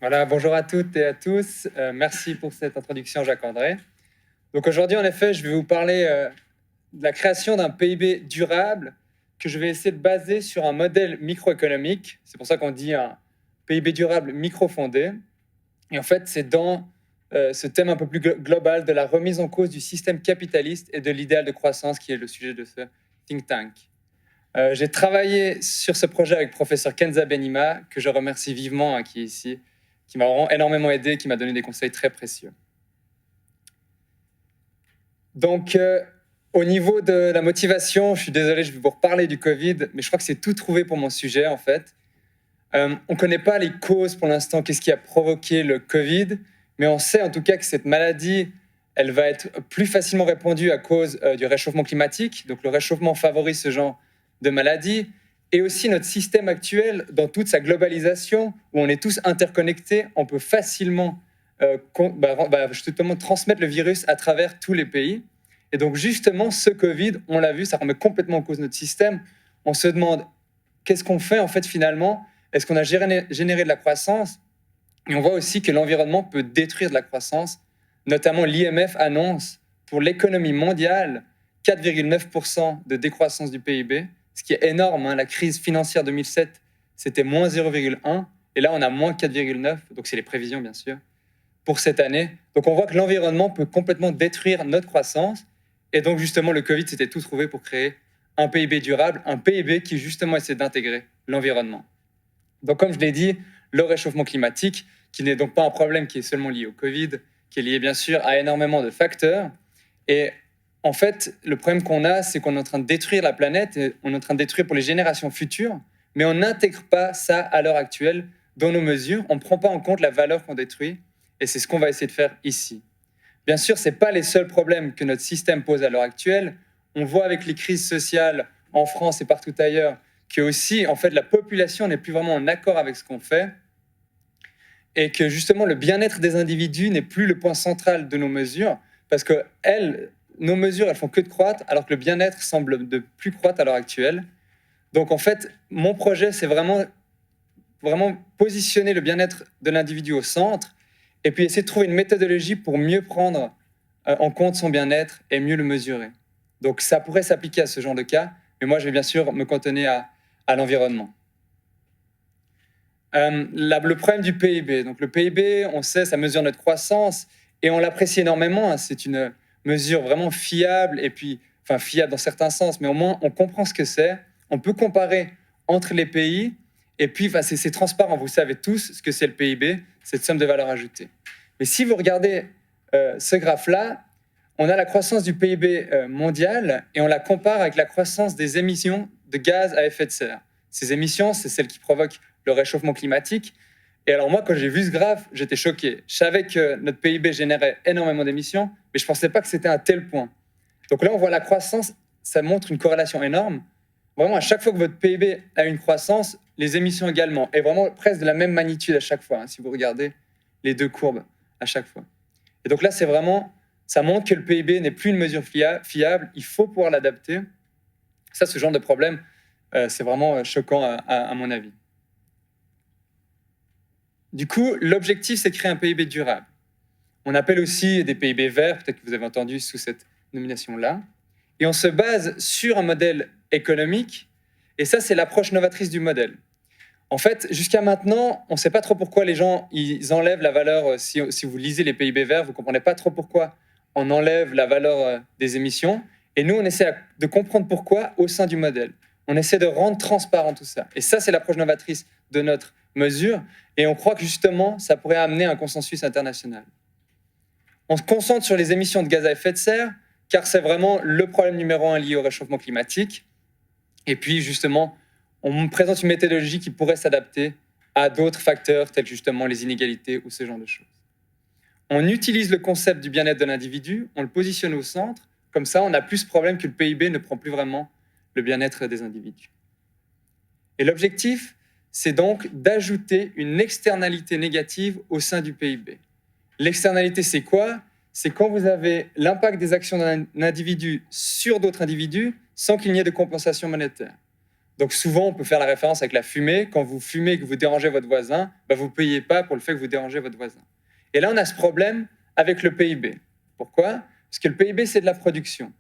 Voilà, bonjour à toutes et à tous. Merci pour cette introduction, Jacques-André. Donc aujourd'hui, en effet, je vais vous parler de la création d'un PIB durable que je vais essayer de baser sur un modèle microéconomique. C'est pour ça qu'on dit un PIB durable microfondé. Et en fait, c'est dans ce thème un peu plus global de la remise en cause du système capitaliste et de l'idéal de croissance qui est le sujet de ce think tank. J'ai travaillé sur ce projet avec le professeur Kenza Benima, que je remercie vivement, qui est ici, qui m'a vraiment énormément aidé, qui m'a donné des conseils très précieux. Donc, au niveau de la motivation, je suis désolé, je vais vous reparler du Covid, mais je crois que c'est tout trouvé pour mon sujet, en fait. On ne connaît pas les causes pour l'instant, qu'est-ce qui a provoqué le Covid, mais on sait en tout cas que cette maladie, elle va être plus facilement répandue à cause du réchauffement climatique. Donc, le réchauffement favorise ce genre de maladie. Et aussi notre système actuel, dans toute sa globalisation, où on est tous interconnectés, on peut facilement justement transmettre le virus à travers tous les pays. Et donc justement, ce Covid, on l'a vu, ça remet complètement en cause notre système. On se demande, qu'est-ce qu'on fait en fait finalement? Est-ce qu'on a généré de la croissance? Et on voit aussi que l'environnement peut détruire de la croissance. Notamment, l'IMF annonce pour l'économie mondiale 4,9% de décroissance du PIB, ce qui est énorme. La crise financière 2007, c'était moins 0,1, et là, on a moins 4,9, donc c'est les prévisions, bien sûr, pour cette année. Donc, on voit que l'environnement peut complètement détruire notre croissance, et donc, justement, le Covid, c'était tout trouvé pour créer un PIB durable, un PIB qui, justement, essaie d'intégrer l'environnement. Donc, comme je l'ai dit, le réchauffement climatique, qui n'est donc pas un problème qui est seulement lié au Covid, qui est lié, bien sûr, à énormément de facteurs, et en fait, le problème qu'on a, c'est qu'on est en train de détruire la planète, et on est en train de détruire pour les générations futures, mais on n'intègre pas ça à l'heure actuelle dans nos mesures, on ne prend pas en compte la valeur qu'on détruit, et c'est ce qu'on va essayer de faire ici. Bien sûr, ce n'est pas les seuls problèmes que notre système pose à l'heure actuelle. On voit avec les crises sociales en France et partout ailleurs que aussi, en fait, la population n'est plus vraiment en accord avec ce qu'on fait, et que justement le bien-être des individus n'est plus le point central de nos mesures, parce que nos mesures, elles font que de croître, alors que le bien-être semble de plus croître à l'heure actuelle. Donc en fait, mon projet, c'est vraiment positionner le bien-être de l'individu au centre, et puis essayer de trouver une méthodologie pour mieux prendre en compte son bien-être et mieux le mesurer. Donc ça pourrait s'appliquer à ce genre de cas, mais moi je vais bien sûr me cantonner à l'environnement. Le problème du PIB. Donc le PIB, on sait, ça mesure notre croissance et on l'apprécie énormément. C'est une mesure vraiment fiable et puis, enfin fiable dans certains sens, mais au moins on comprend ce que c'est. On peut comparer entre les pays et puis c'est transparent. Vous savez tous ce que c'est le PIB, cette somme de valeur ajoutée. Mais si vous regardez ce graphe-là, on a la croissance du PIB mondial et on la compare avec la croissance des émissions de gaz à effet de serre. Ces émissions, c'est celles qui provoquent le réchauffement climatique. Et alors moi, quand j'ai vu ce graphe, j'étais choqué. Je savais que notre PIB générait énormément d'émissions, mais je ne pensais pas que c'était à tel point. Donc là, on voit la croissance, ça montre une corrélation énorme. Vraiment, à chaque fois que votre PIB a une croissance, les émissions également. Et vraiment presque de la même magnitude à chaque fois, si vous regardez les deux courbes à chaque fois. Et donc là, c'est vraiment, ça montre que le PIB n'est plus une mesure fiable, il faut pouvoir l'adapter. Ça, ce genre de problème, c'est vraiment choquant à mon avis. Du coup, l'objectif, c'est de créer un PIB durable. On appelle aussi des PIB verts, peut-être que vous avez entendu sous cette nomination-là. Et on se base sur un modèle économique, et ça, c'est l'approche novatrice du modèle. En fait, jusqu'à maintenant, on ne sait pas trop pourquoi les gens ils enlèvent la valeur. Si vous lisez les PIB verts, vous ne comprenez pas trop pourquoi on enlève la valeur des émissions. Et nous, on essaie de comprendre pourquoi au sein du modèle. On essaie de rendre transparent tout ça. Et ça, c'est l'approche novatrice de notre mesure. Et on croit que justement, ça pourrait amener un consensus international. On se concentre sur les émissions de gaz à effet de serre, car c'est vraiment le problème numéro 1 lié au réchauffement climatique. Et puis, justement, on présente une méthodologie qui pourrait s'adapter à d'autres facteurs, tels justement les inégalités ou ce genre de choses. On utilise le concept du bien-être de l'individu, on le positionne au centre, comme ça, on n'a plus ce problème que le PIB ne prend plus vraiment le bien-être des individus. Et l'objectif, c'est donc d'ajouter une externalité négative au sein du PIB. L'externalité, c'est quoi? C'est quand vous avez l'impact des actions d'un individu sur d'autres individus sans qu'il n'y ait de compensation monétaire. Donc souvent, on peut faire la référence avec la fumée. Quand vous fumez et que vous dérangez votre voisin, vous ne payez pas pour le fait que vous dérangez votre voisin. Et là, on a ce problème avec le PIB. Pourquoi? Parce que le PIB, c'est de la production.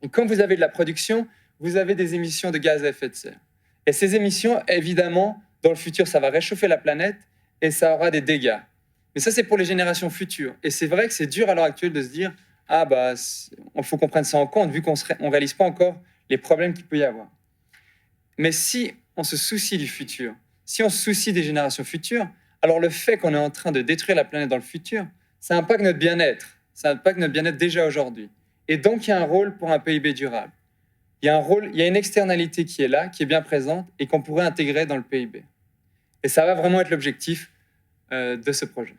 Et quand vous avez de la production, vous avez des émissions de gaz à effet de serre. Et ces émissions, évidemment, dans le futur, ça va réchauffer la planète et ça aura des dégâts. Mais ça, c'est pour les générations futures. Et c'est vrai que c'est dur à l'heure actuelle de se dire « Ah, il faut qu'on prenne ça en compte, vu qu'on ne réalise pas encore les problèmes qu'il peut y avoir. » Mais si on se soucie du futur, si on se soucie des générations futures, alors le fait qu'on est en train de détruire la planète dans le futur, ça impacte notre bien-être. Ça impacte notre bien-être déjà aujourd'hui. Et donc, il y a un rôle pour un PIB durable. Il y a une externalité qui est là, qui est bien présente et qu'on pourrait intégrer dans le PIB. Et ça va vraiment être l'objectif de ce projet.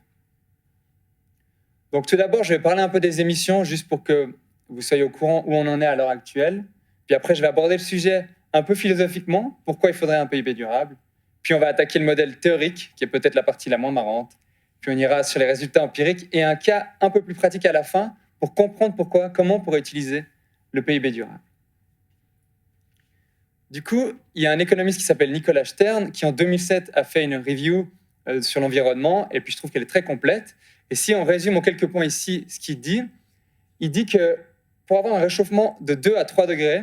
Donc tout d'abord, je vais parler un peu des émissions, juste pour que vous soyez au courant où on en est à l'heure actuelle. Puis après, je vais aborder le sujet un peu philosophiquement, pourquoi il faudrait un PIB durable. Puis on va attaquer le modèle théorique, qui est peut-être la partie la moins marrante. Puis on ira sur les résultats empiriques et un cas un peu plus pratique à la fin pour comprendre comment on pourrait utiliser le PIB durable. Du coup, il y a un économiste qui s'appelle Nicolas Stern qui, en 2007, a fait une review sur l'environnement, et puis je trouve qu'elle est très complète. Et si on résume en quelques points ici ce qu'il dit, il dit que pour avoir un réchauffement de 2 à 3 degrés,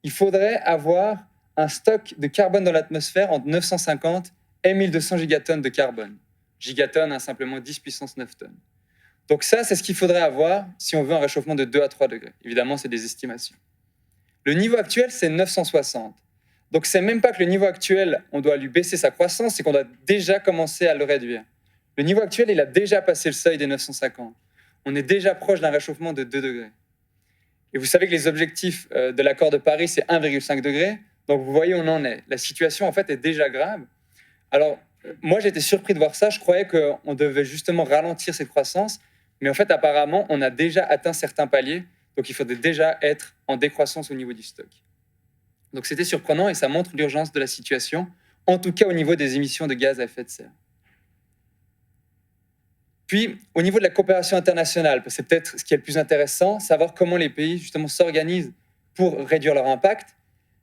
il faudrait avoir un stock de carbone dans l'atmosphère entre 950 et 1200 gigatonnes de carbone. Gigatonnes, simplement 10 puissance 9 tonnes. Donc ça, c'est ce qu'il faudrait avoir si on veut un réchauffement de 2 à 3 degrés. Évidemment, c'est des estimations. Le niveau actuel, c'est 960. Donc c'est même pas que le niveau actuel, on doit lui baisser sa croissance, c'est qu'on doit déjà commencer à le réduire. Le niveau actuel, il a déjà passé le seuil des 950. On est déjà proche d'un réchauffement de 2 degrés. Et vous savez que les objectifs de l'accord de Paris, c'est 1,5 degré. Donc vous voyez où on en est. La situation, en fait, est déjà grave. Alors, moi, j'étais surpris de voir ça. Je croyais qu'on devait justement ralentir cette croissance. Mais en fait, apparemment, on a déjà atteint certains paliers. Donc, il faudrait déjà être en décroissance au niveau du stock. Donc, c'était surprenant et ça montre l'urgence de la situation, en tout cas au niveau des émissions de gaz à effet de serre. Puis, au niveau de la coopération internationale, c'est peut-être ce qui est le plus intéressant, savoir comment les pays, justement, s'organisent pour réduire leur impact.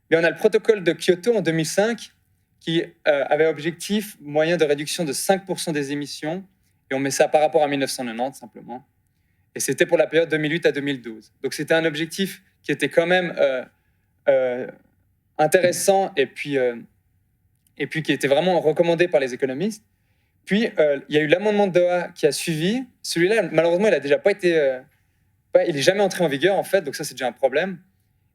Mais on a le protocole de Kyoto en 2005 qui avait objectif moyen de réduction de 5% des émissions, et on met ça par rapport à 1990, simplement. Et c'était pour la période 2008 à 2012. Donc, c'était un objectif qui était quand même intéressant et puis qui était vraiment recommandé par les économistes. Puis, il y a eu l'amendement de Doha qui a suivi. Celui-là, malheureusement, il a déjà pas été... il n'est jamais entré en vigueur, en fait, donc ça, c'est déjà un problème.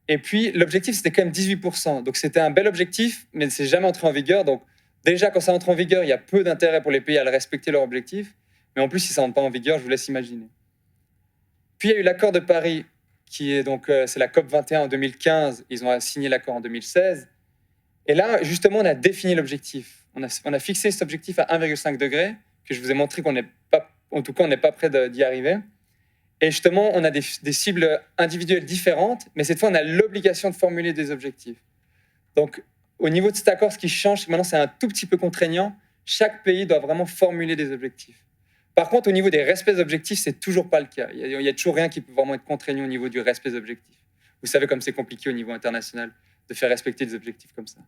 Et puis, l'objectif, c'était quand même 18%. Donc, c'était un bel objectif, mais c'est jamais entré en vigueur. Donc, déjà, quand ça entre en vigueur, il y a peu d'intérêt pour les pays à le respecter leur objectif. Mais en plus, si ça n'entre pas en vigueur, je vous laisse imaginer. Puis, il y a eu l'accord de Paris, qui est donc, c'est la COP 21 en 2015. Ils ont signé l'accord en 2016. Et là, justement, on a défini l'objectif. On a fixé cet objectif à 1,5 degré, que je vous ai montré qu'on n'est pas, en tout cas, on n'est pas prêt d'y arriver. Et justement, on a des cibles individuelles différentes, mais cette fois, on a l'obligation de formuler des objectifs. Donc, au niveau de cet accord, ce qui change, c'est que maintenant, c'est un tout petit peu contraignant. Chaque pays doit vraiment formuler des objectifs. Par contre, au niveau des respects d'objectifs, c'est toujours pas le cas. Il y a toujours rien qui peut vraiment être contraignant au niveau du respect d'objectifs. Vous savez comme c'est compliqué au niveau international de faire respecter des objectifs comme ça.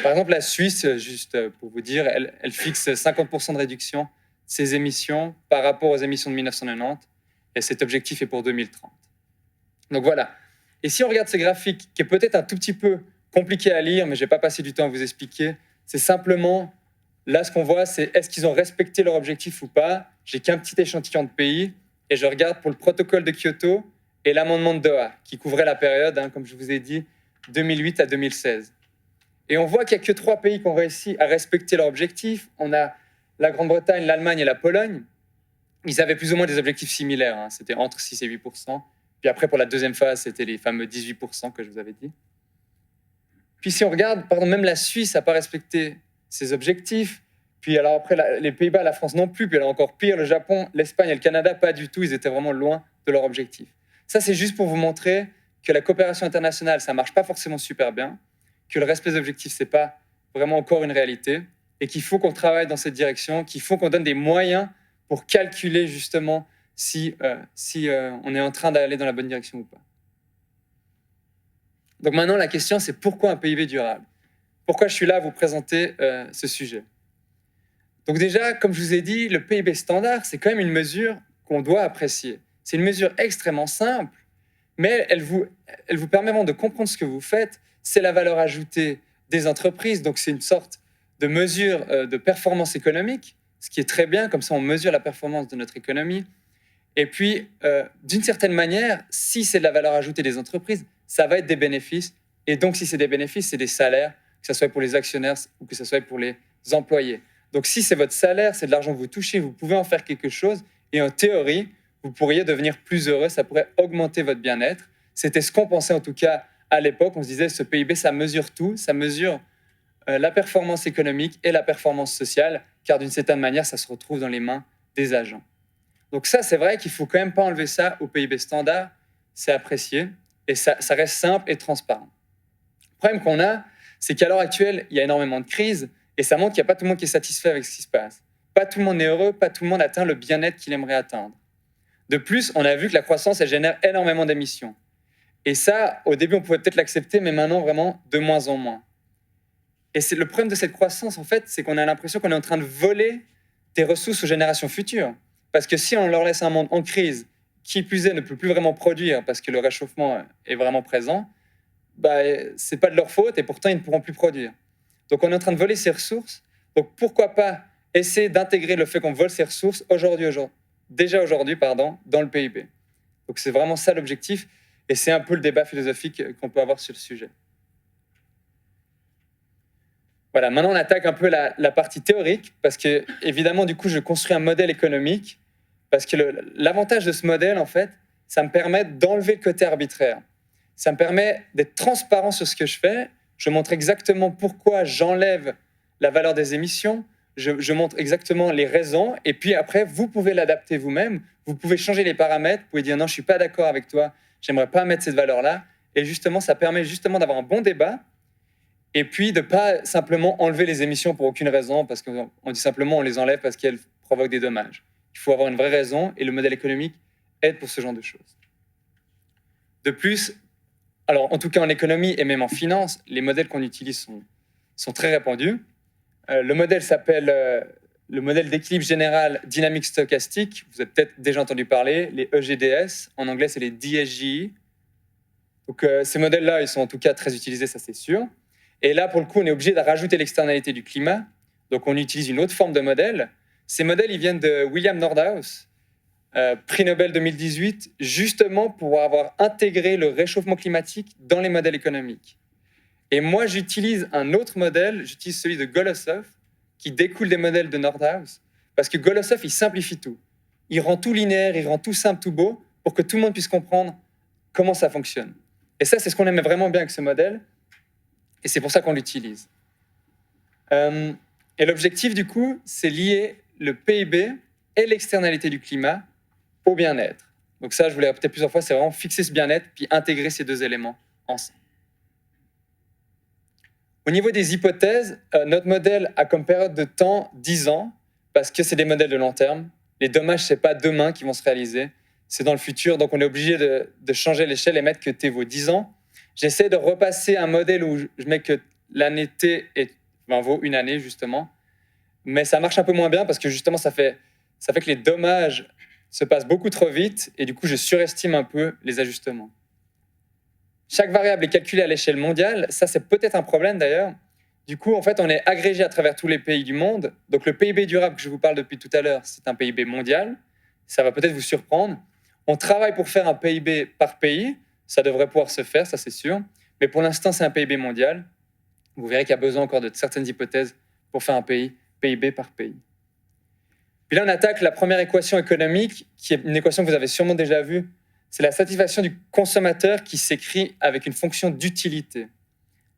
Par exemple, la Suisse, juste pour vous dire, elle fixe 50% de réduction de ses émissions par rapport aux émissions de 1990. Et cet objectif est pour 2030. Donc voilà. Et si on regarde ce graphique, qui est peut-être un tout petit peu compliqué à lire, mais je ne vais pas passer du temps à vous expliquer, c'est simplement, là ce qu'on voit, c'est est-ce qu'ils ont respecté leur objectif ou pas. J'ai qu'un petit échantillon de pays, et je regarde pour le protocole de Kyoto et l'amendement de Doha, qui couvrait la période, comme je vous ai dit, 2008 à 2016. Et on voit qu'il n'y a que 3 pays qui ont réussi à respecter leur objectif. On a la Grande-Bretagne, l'Allemagne et la Pologne. Ils avaient plus ou moins des objectifs similaires. C'était entre 6 et 8%. Puis après, pour la deuxième phase, c'était les fameux 18% que je vous avais dit. Puis si on regarde, même la Suisse n'a pas respecté ses objectifs. Puis alors après, les Pays-Bas, la France non plus. Puis alors encore pire, le Japon, l'Espagne et le Canada, pas du tout. Ils étaient vraiment loin de leur objectif. Ça, c'est juste pour vous montrer que la coopération internationale, ça ne marche pas forcément super bien, que le respect des objectifs, ce n'est pas vraiment encore une réalité, et qu'il faut qu'on travaille dans cette direction, qu'il faut qu'on donne des moyens pour calculer justement si on est en train d'aller dans la bonne direction ou pas. Donc maintenant, la question, c'est pourquoi un PIB durable? Pourquoi je suis là à vous présenter ce sujet? Donc déjà, comme je vous ai dit, le PIB standard, c'est quand même une mesure qu'on doit apprécier. C'est une mesure extrêmement simple, mais elle vous permet vraiment de comprendre ce que vous faites. C'est la valeur ajoutée des entreprises, donc c'est une sorte de mesure de performance économique, ce qui est très bien, comme ça on mesure la performance de notre économie. Et puis, d'une certaine manière, si c'est de la valeur ajoutée des entreprises, ça va être des bénéfices. Et donc, si c'est des bénéfices, c'est des salaires, que ce soit pour les actionnaires ou que ce soit pour les employés. Donc, si c'est votre salaire, c'est de l'argent que vous touchez, vous pouvez en faire quelque chose. Et en théorie, vous pourriez devenir plus heureux, ça pourrait augmenter votre bien-être. C'était ce qu'on pensait en tout cas à l'époque. On se disait, ce PIB, ça mesure tout, ça mesure la performance économique et la performance sociale, car d'une certaine manière, ça se retrouve dans les mains des agents. Donc ça, c'est vrai qu'il ne faut quand même pas enlever ça au PIB standard, c'est apprécié, et ça reste simple et transparent. Le problème qu'on a, c'est qu'à l'heure actuelle, il y a énormément de crises, et ça montre qu'il n'y a pas tout le monde qui est satisfait avec ce qui se passe. Pas tout le monde est heureux, pas tout le monde atteint le bien-être qu'il aimerait atteindre. De plus, on a vu que la croissance, elle génère énormément d'émissions. Et ça, au début, on pouvait peut-être l'accepter, mais maintenant, vraiment, de moins en moins. Et le problème de cette croissance, en fait, c'est qu'on a l'impression qu'on est en train de voler des ressources aux générations futures. Parce que si on leur laisse un monde en crise, qui plus est ne peut plus vraiment produire parce que le réchauffement est vraiment présent, c'est pas de leur faute et pourtant ils ne pourront plus produire. Donc on est en train de voler ces ressources. Donc pourquoi pas essayer d'intégrer le fait qu'on vole ces ressources déjà aujourd'hui, dans le PIB. Donc c'est vraiment ça l'objectif et c'est un peu le débat philosophique qu'on peut avoir sur le sujet. Voilà, maintenant on attaque un peu la partie théorique, parce que évidemment, du coup, je construis un modèle économique, parce que l'avantage de ce modèle, en fait, ça me permet d'enlever le côté arbitraire. Ça me permet d'être transparent sur ce que je fais. Je montre exactement pourquoi j'enlève la valeur des émissions. Je montre exactement les raisons. Et puis après, vous pouvez l'adapter vous-même. Vous pouvez changer les paramètres. Vous pouvez dire non, je ne suis pas d'accord avec toi. J'aimerais pas mettre cette valeur-là. Et justement, ça permet justement d'avoir un bon débat. Et puis de ne pas simplement enlever les émissions pour aucune raison, parce qu'on dit simplement on les enlève parce qu'elles provoquent des dommages. Il faut avoir une vraie raison, et le modèle économique aide pour ce genre de choses. De plus, alors en tout cas en économie et même en finance, les modèles qu'on utilise sont très répandus. Le modèle s'appelle le modèle d'équilibre général dynamique stochastique. Vous avez peut-être déjà entendu parler, les EGDS. En anglais, c'est les DSGE. Donc ces modèles-là, ils sont en tout cas très utilisés, ça c'est sûr. Et là, pour le coup, on est obligé de rajouter l'externalité du climat. Donc, on utilise une autre forme de modèle. Ces modèles, ils viennent de William Nordhaus, prix Nobel 2018, justement pour avoir intégré le réchauffement climatique dans les modèles économiques. Et moi, j'utilise un autre modèle, j'utilise celui de Golosov, qui découle des modèles de Nordhaus, parce que Golosov, il simplifie tout. Il rend tout linéaire, il rend tout simple, tout beau, pour que tout le monde puisse comprendre comment ça fonctionne. Et ça, c'est ce qu'on aimait vraiment bien avec ce modèle. Et c'est pour ça qu'on l'utilise. Et l'objectif, du coup, c'est lier le PIB et l'externalité du climat au bien-être. Donc ça, je vous l'ai répété plusieurs fois, c'est vraiment fixer ce bien-être puis intégrer ces deux éléments ensemble. Au niveau des hypothèses, notre modèle a comme période de temps 10 ans, parce que c'est des modèles de long terme. Les dommages, ce n'est pas demain qu'ils vont se réaliser, c'est dans le futur. Donc on est obligé de changer l'échelle et mettre que T vaut 10 ans. J'essaie de repasser un modèle où je mets que l'année T vaut une année, justement. Mais ça marche un peu moins bien parce que, justement, ça fait que les dommages se passent beaucoup trop vite et, du coup, je surestime un peu les ajustements. Chaque variable est calculée à l'échelle mondiale. Ça, c'est peut-être un problème, d'ailleurs. Du coup, en fait, on est agrégé à travers tous les pays du monde. Donc, le PIB durable que je vous parle depuis tout à l'heure, c'est un PIB mondial. Ça va peut-être vous surprendre. On travaille pour faire un PIB par pays. Ça devrait pouvoir se faire, ça c'est sûr. Mais pour l'instant, c'est un PIB mondial. Vous verrez qu'il y a besoin encore de certaines hypothèses pour faire un PIB par pays. Puis là, on attaque la première équation économique, qui est une équation que vous avez sûrement déjà vue. C'est la satisfaction du consommateur qui s'écrit avec une fonction d'utilité.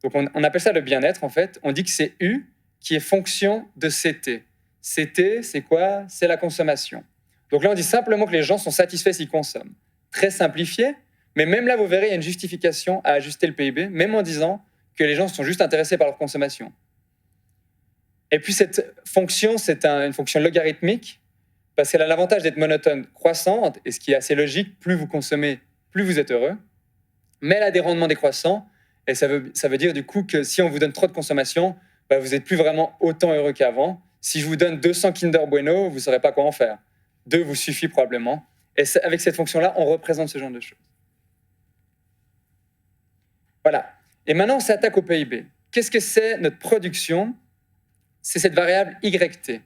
Donc, on appelle ça le bien-être, en fait. On dit que c'est U qui est fonction de CT. CT, c'est quoi? C'est la consommation. Donc là, on dit simplement que les gens sont satisfaits s'ils consomment. Très simplifié, mais même là, vous verrez, il y a une justification à ajuster le PIB, même en disant que les gens sont juste intéressés par leur consommation. Et puis cette fonction, c'est une fonction logarithmique, parce qu'elle a l'avantage d'être monotone croissante, et ce qui est assez logique, plus vous consommez, plus vous êtes heureux, mais elle a des rendements décroissants, Et ça veut dire du coup que si on vous donne trop de consommation, bah, vous n'êtes plus vraiment autant heureux qu'avant. Si je vous donne 200 Kinder Bueno, vous ne saurez pas quoi en faire. 2 vous suffit probablement. Et avec cette fonction-là, on représente ce genre de choses. Voilà. Et maintenant, on s'attaque au PIB. Qu'est-ce que c'est notre production? C'est cette variable YT.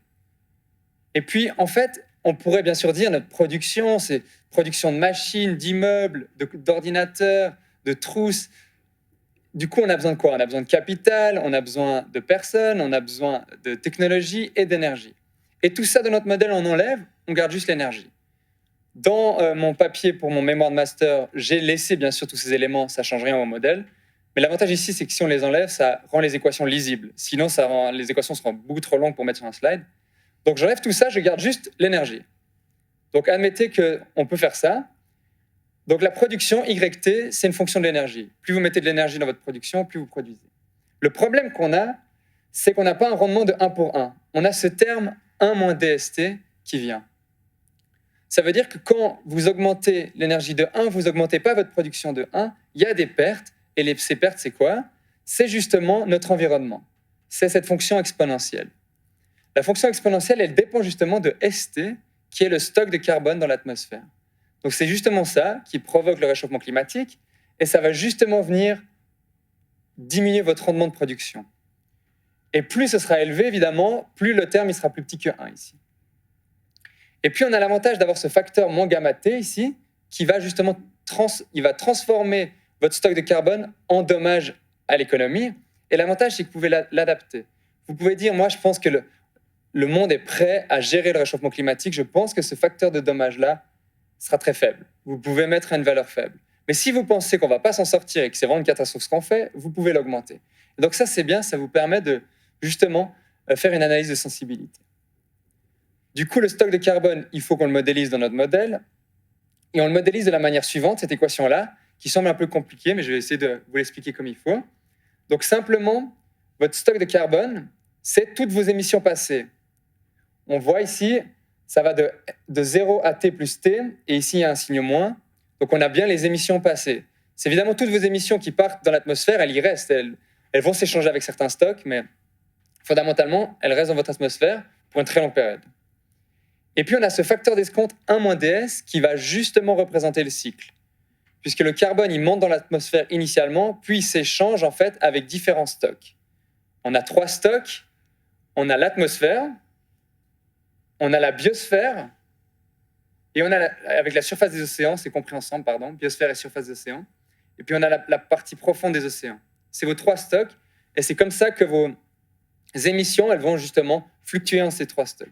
Et puis, en fait, on pourrait bien sûr dire notre production, c'est production de machines, d'immeubles, d'ordinateurs, de trousses. Du coup, on a besoin de quoi? On a besoin de capital, on a besoin de personnes, on a besoin de technologie et d'énergie. Et tout ça, dans notre modèle, on enlève, on garde juste l'énergie. Dans mon papier pour mon mémoire de master, j'ai laissé bien sûr tous ces éléments, ça ne change rien au modèle. Mais l'avantage ici, c'est que si on les enlève, ça rend les équations lisibles. Sinon, les équations seront beaucoup trop longues pour mettre sur un slide. Donc, j'enlève tout ça, je garde juste l'énergie. Donc, admettez qu'on peut faire ça. Donc, la production, YT, c'est une fonction de l'énergie. Plus vous mettez de l'énergie dans votre production, plus vous produisez. Le problème qu'on a, c'est qu'on n'a pas un rendement de 1 pour 1. On a ce terme 1 moins DST qui vient. Ça veut dire que quand vous augmentez l'énergie de 1, vous n'augmentez pas votre production de 1, il y a des pertes. Et ces pertes, c'est quoi? C'est justement notre environnement. C'est cette fonction exponentielle. La fonction exponentielle, elle dépend justement de ST, qui est le stock de carbone dans l'atmosphère. Donc c'est justement ça qui provoque le réchauffement climatique, et ça va justement venir diminuer votre rendement de production. Et plus ce sera élevé, évidemment, plus le terme il sera plus petit que 1 ici. Et puis on a l'avantage d'avoir ce facteur moins gamma T ici, qui va justement transformer votre stock de carbone en dommage à l'économie. Et l'avantage, c'est que vous pouvez l'adapter. Vous pouvez dire, moi, je pense que le monde est prêt à gérer le réchauffement climatique. Je pense que ce facteur de dommage-là sera très faible. Vous pouvez mettre à une valeur faible. Mais si vous pensez qu'on ne va pas s'en sortir et que c'est vraiment une catastrophe ce qu'on fait, vous pouvez l'augmenter. Et donc ça, c'est bien, ça vous permet de justement faire une analyse de sensibilité. Du coup, le stock de carbone, il faut qu'on le modélise dans notre modèle. Et on le modélise de la manière suivante, cette équation-là, qui semble un peu compliquée, mais je vais essayer de vous l'expliquer comme il faut. Donc simplement, votre stock de carbone, c'est toutes vos émissions passées. On voit ici, ça va de 0 à T plus T, et ici il y a un signe moins. Donc on a bien les émissions passées. C'est évidemment toutes vos émissions qui partent dans l'atmosphère, elles y restent. Elles vont s'échanger avec certains stocks, mais fondamentalement, elles restent dans votre atmosphère pour une très longue période. Et puis on a ce facteur d'escompte 1 - ds qui va justement représenter le cycle. Puisque le carbone, il monte dans l'atmosphère initialement, puis il s'échange en fait avec différents stocks. On a 3 stocks. On a l'atmosphère, on a la biosphère, et on a, avec la surface des océans, c'est compris ensemble, pardon, biosphère et surface des océans. Et puis on a la partie profonde des océans. C'est vos 3 stocks, et c'est comme ça que vos émissions, elles vont justement fluctuer en ces 3 stocks.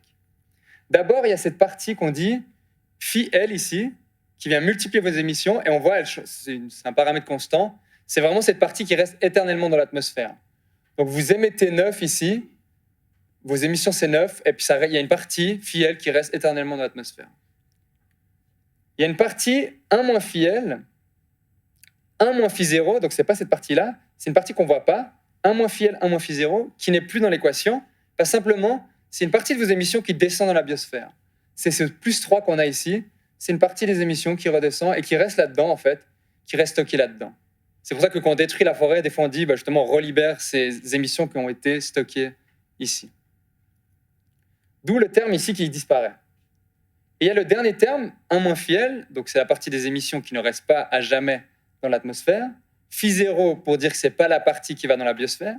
D'abord, il y a cette partie qu'on dit phi L ici, qui vient multiplier vos émissions, et on voit, c'est un paramètre constant, c'est vraiment cette partie qui reste éternellement dans l'atmosphère. Donc vous émettez 9 ici, vos émissions c'est 9, et puis il y a une partie, phi L, qui reste éternellement dans l'atmosphère. Il y a une partie 1 moins phi L, 1 moins phi 0, donc c'est pas cette partie-là, c'est une partie qu'on voit pas, 1 moins phi L, 1 moins phi 0, qui n'est plus dans l'équation, parce simplement, c'est une partie de vos émissions qui descend dans la biosphère. C'est ce plus 3 qu'on a ici, c'est une partie des émissions qui redescend et qui reste là-dedans, en fait, qui reste stockée là-dedans. C'est pour ça que quand on détruit la forêt, des fois on dit, justement, on relibère ces émissions qui ont été stockées ici. D'où le terme ici qui disparaît. Et il y a le dernier terme, 1 moins phi L, donc c'est la partie des émissions qui ne restent pas à jamais dans l'atmosphère. Phi 0 pour dire que ce n'est pas la partie qui va dans la biosphère.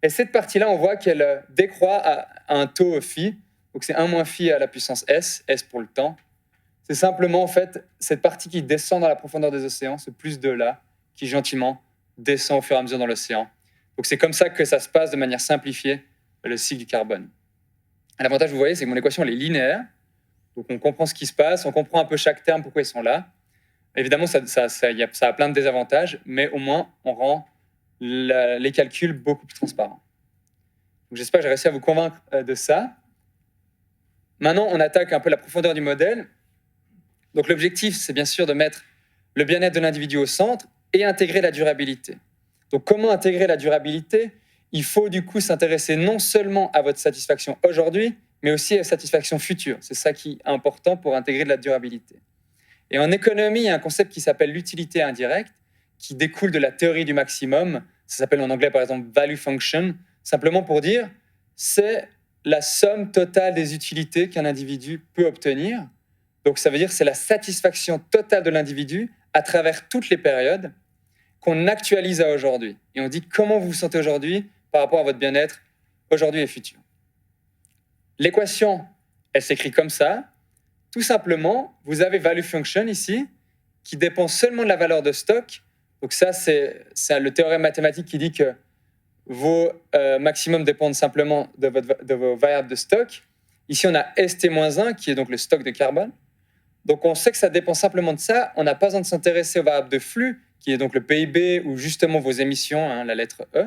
Et cette partie-là, on voit qu'elle décroît à un taux phi, donc c'est 1 moins phi à la puissance s, s pour le temps. C'est simplement, en fait, cette partie qui descend dans la profondeur des océans, ce plus 2 là, qui gentiment descend au fur et à mesure dans l'océan. Donc c'est comme ça que ça se passe de manière simplifiée, le cycle du carbone. L'avantage, vous voyez, c'est que mon équation elle est linéaire, donc on comprend ce qui se passe, on comprend un peu chaque terme, pourquoi ils sont là. Évidemment, ça a plein de désavantages, mais au moins, on rend les calculs beaucoup plus transparents. Donc j'espère que j'ai réussi à vous convaincre de ça. Maintenant, on attaque un peu la profondeur du modèle. Donc l'objectif, c'est bien sûr de mettre le bien-être de l'individu au centre et intégrer la durabilité. Donc comment intégrer la durabilité? Il faut du coup s'intéresser non seulement à votre satisfaction aujourd'hui, mais aussi à la satisfaction future. C'est ça qui est important pour intégrer de la durabilité. Et en économie, il y a un concept qui s'appelle l'utilité indirecte, qui découle de la théorie du maximum. Ça s'appelle en anglais, par exemple, value function, simplement pour dire c'est la somme totale des utilités qu'un individu peut obtenir. Donc, ça veut dire que c'est la satisfaction totale de l'individu à travers toutes les périodes qu'on actualise à aujourd'hui. Et on dit comment vous vous sentez aujourd'hui par rapport à votre bien-être aujourd'hui et futur. L'équation, elle s'écrit comme ça. Tout simplement, vous avez value function ici, qui dépend seulement de la valeur de stock. Donc ça, c'est le théorème mathématique qui dit que vos maximums dépendent simplement de vos variables de stock. Ici, on a ST-1, qui est donc le stock de carbone. Donc on sait que ça dépend simplement de ça. On n'a pas besoin de s'intéresser aux variables de flux, qui est donc le PIB ou justement vos émissions, hein, la lettre E.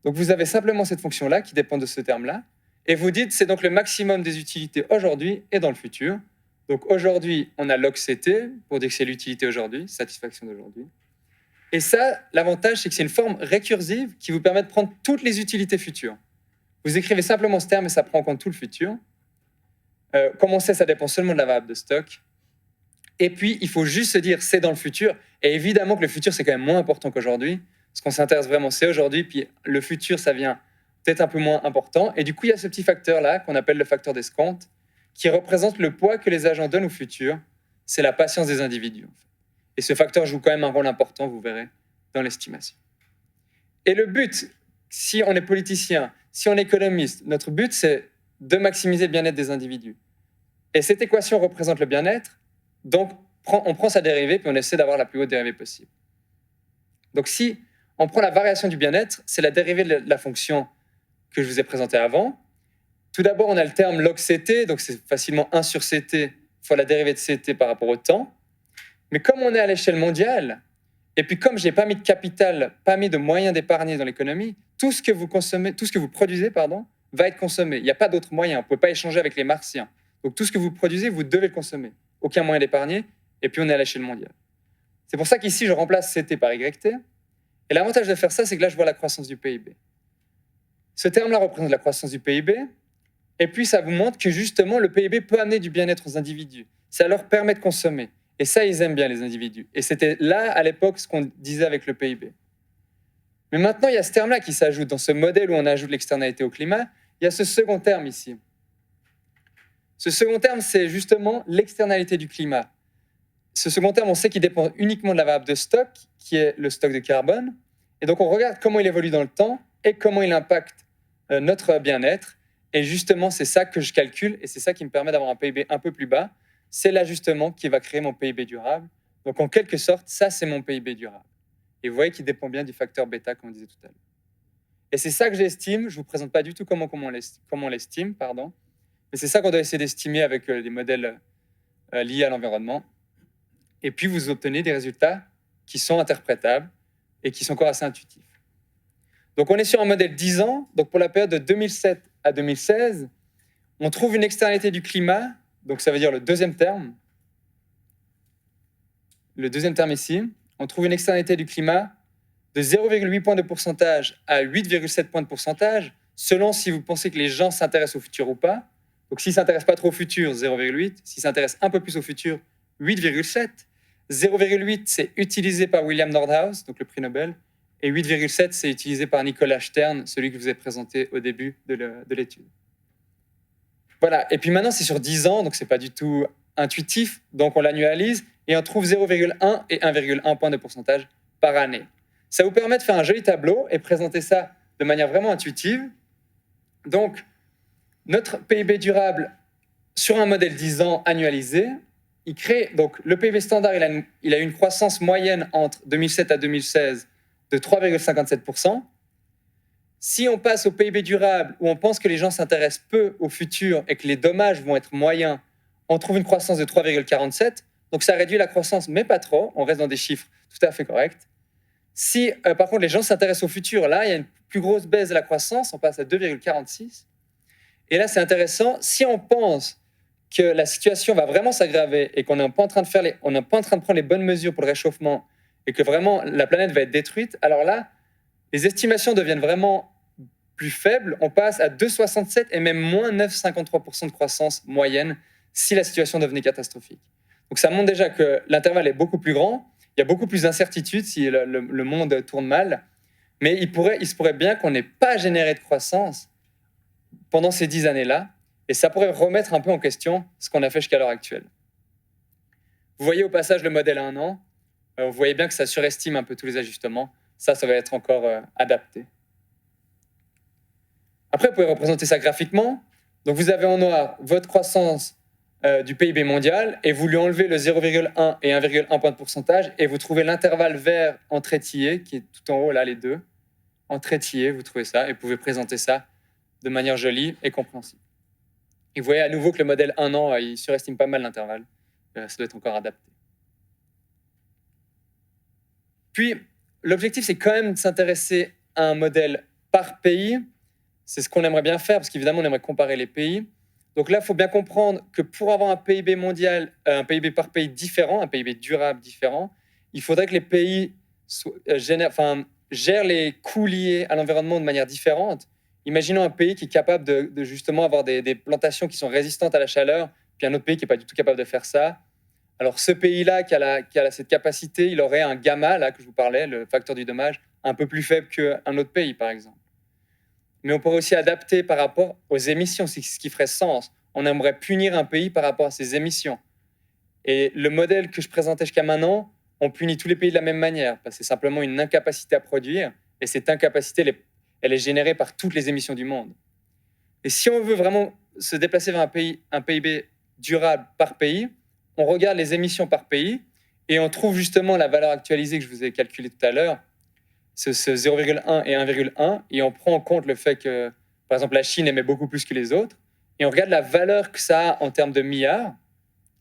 Donc vous avez simplement cette fonction-là qui dépend de ce terme-là. Et vous dites, c'est donc le maximum des utilités aujourd'hui et dans le futur. Donc aujourd'hui, on a log-CT pour dire que c'est l'utilité aujourd'hui, satisfaction d'aujourd'hui. Et ça, l'avantage, c'est que c'est une forme récursive qui vous permet de prendre toutes les utilités futures. Vous écrivez simplement ce terme et ça prend en compte tout le futur. Comme on sait, ça dépend seulement de la variable de stock. Et puis, il faut juste se dire, c'est dans le futur. Et évidemment que le futur, c'est quand même moins important qu'aujourd'hui. Ce qu'on s'intéresse vraiment, c'est aujourd'hui. Puis le futur, ça vient peut-être un peu moins important. Et du coup, il y a ce petit facteur-là qu'on appelle le facteur d'escompte, qui représente le poids que les agents donnent au futur. C'est la patience des individus. En fait. Et ce facteur joue quand même un rôle important, vous verrez, dans l'estimation. Et le but, si on est politicien, si on est économiste, notre but, c'est de maximiser le bien-être des individus. Et cette équation représente le bien-être, donc on prend sa dérivée, puis on essaie d'avoir la plus haute dérivée possible. Donc si on prend la variation du bien-être, c'est la dérivée de la fonction que je vous ai présentée avant. Tout d'abord, on a le terme log-CT, donc c'est facilement 1 sur CT fois la dérivée de CT par rapport au temps. Mais comme on est à l'échelle mondiale, et puis comme je n'ai pas mis de capital, pas mis de moyens d'épargner dans l'économie, tout ce que vous consommez, tout ce que vous produisez, va être consommé. Il n'y a pas d'autres moyens. On ne peut pas échanger avec les Martiens. Donc tout ce que vous produisez, vous devez le consommer. Aucun moyen d'épargner, et puis on est à l'échelle mondiale. C'est pour ça qu'ici, je remplace CT par YT. Et l'avantage de faire ça, c'est que là, je vois la croissance du PIB. Ce terme-là représente la croissance du PIB, et puis ça vous montre que justement, le PIB peut amener du bien-être aux individus. Ça leur permet de consommer. Et ça, ils aiment bien, les individus. Et c'était là, à l'époque, ce qu'on disait avec le PIB. Mais maintenant, il y a ce terme-là qui s'ajoute. Dans ce modèle où on ajoute l'externalité au climat, il y a ce second terme ici. Ce second terme, c'est justement l'externalité du climat. Ce second terme, on sait qu'il dépend uniquement de la variable de stock, qui est le stock de carbone. Et donc, on regarde comment il évolue dans le temps et comment il impacte notre bien-être. Et justement, c'est ça que je calcule et c'est ça qui me permet d'avoir un PIB un peu plus bas. C'est l'ajustement qui va créer mon PIB durable. Donc, en quelque sorte, ça, c'est mon PIB durable. Et vous voyez qu'il dépend bien du facteur bêta, comme on disait tout à l'heure. Et c'est ça que j'estime. Je ne vous présente pas du tout comment on l'estime, pardon. Mais c'est ça qu'on doit essayer d'estimer avec des modèles liés à l'environnement. Et puis, vous obtenez des résultats qui sont interprétables et qui sont encore assez intuitifs. Donc, on est sur un modèle 10 ans. Donc, pour la période de 2007 à 2016, on trouve une externalité du climat. Donc, ça veut dire le deuxième terme. Le deuxième terme ici. On trouve une externalité du climat de 0,8 points de pourcentage à 8,7 points de pourcentage, selon si vous pensez que les gens s'intéressent au futur ou pas. Donc, s'ils ne s'intéressent pas trop au futur, 0,8. S'ils s'intéressent un peu plus au futur, 8,7. 0,8, c'est utilisé par William Nordhaus, donc le prix Nobel, et 8,7, c'est utilisé par Nicolas Stern, celui que je vous ai présenté au début de l'étude. Voilà, et puis maintenant, c'est sur 10 ans, donc ce n'est pas du tout intuitif, donc on l'annualise, et on trouve 0,1 et 1,1 point de pourcentage par année. Ça vous permet de faire un joli tableau et présenter ça de manière vraiment intuitive. Donc, notre PIB durable sur un modèle 10 ans annualisé, il crée, donc le PIB standard, il a une croissance moyenne entre 2007 à 2016 de 3,57%. Si on passe au PIB durable, où on pense que les gens s'intéressent peu au futur et que les dommages vont être moyens, on trouve une croissance de 3,47%. Donc ça réduit la croissance, mais pas trop. On reste dans des chiffres tout à fait corrects. Si, par contre, les gens s'intéressent au futur, là, il y a une plus grosse baisse de la croissance. On passe à 2,46%. Et là, c'est intéressant. Si on pense que la situation va vraiment s'aggraver et qu'on n'est pas en train de prendre les bonnes mesures pour le réchauffement et que vraiment la planète va être détruite, alors là, les estimations deviennent vraiment plus faibles. On passe à 2,67 et même moins 9,53% de croissance moyenne si la situation devenait catastrophique. Donc ça montre déjà que l'intervalle est beaucoup plus grand Il y a beaucoup plus d'incertitudes si le monde tourne mal, mais il se pourrait bien qu'on n'ait pas généré de croissance pendant ces 10 années-là, et ça pourrait remettre un peu en question ce qu'on a fait jusqu'à l'heure actuelle. Vous voyez au passage le modèle à 1 an, vous voyez bien que ça surestime un peu tous les ajustements. Ça va être encore adapté. Après, vous pouvez représenter ça graphiquement. Donc, vous avez en noir votre croissance du PIB mondial et vous lui enlevez le 0,1 et 1,1 point de pourcentage et vous trouvez l'intervalle vert en trétillé, qui est tout en haut, là, les deux. En trétillé, vous trouvez ça et vous pouvez présenter ça de manière jolie et compréhensible. Et vous voyez à nouveau que le modèle 1 an, il surestime pas mal l'intervalle. Ça doit être encore adapté. Puis, l'objectif, c'est quand même de s'intéresser à un modèle par pays. C'est ce qu'on aimerait bien faire, parce qu'évidemment, on aimerait comparer les pays. Donc là, il faut bien comprendre que pour avoir un PIB mondial, un PIB par pays différent, un PIB durable différent, il faudrait que les pays gèrent les coûts liés à l'environnement de manière différente. Imaginons un pays qui est capable de justement avoir des plantations qui sont résistantes à la chaleur, puis un autre pays qui n'est pas du tout capable de faire ça. Alors, ce pays-là qui a cette capacité, il aurait un gamma, là, que je vous parlais, le facteur du dommage, un peu plus faible qu'un autre pays, par exemple. Mais on pourrait aussi adapter par rapport aux émissions, c'est ce qui ferait sens. On aimerait punir un pays par rapport à ses émissions. Et le modèle que je présentais jusqu'à maintenant, on punit tous les pays de la même manière, parce que c'est simplement une incapacité à produire, et cette incapacité, elle est générée par toutes les émissions du monde. Et si on veut vraiment se déplacer vers un PIB durable par pays, on regarde les émissions par pays et on trouve justement la valeur actualisée que je vous ai calculée tout à l'heure, ce 0,1 et 1,1, et on prend en compte le fait que, par exemple, la Chine émet beaucoup plus que les autres, et on regarde la valeur que ça a en termes de milliards,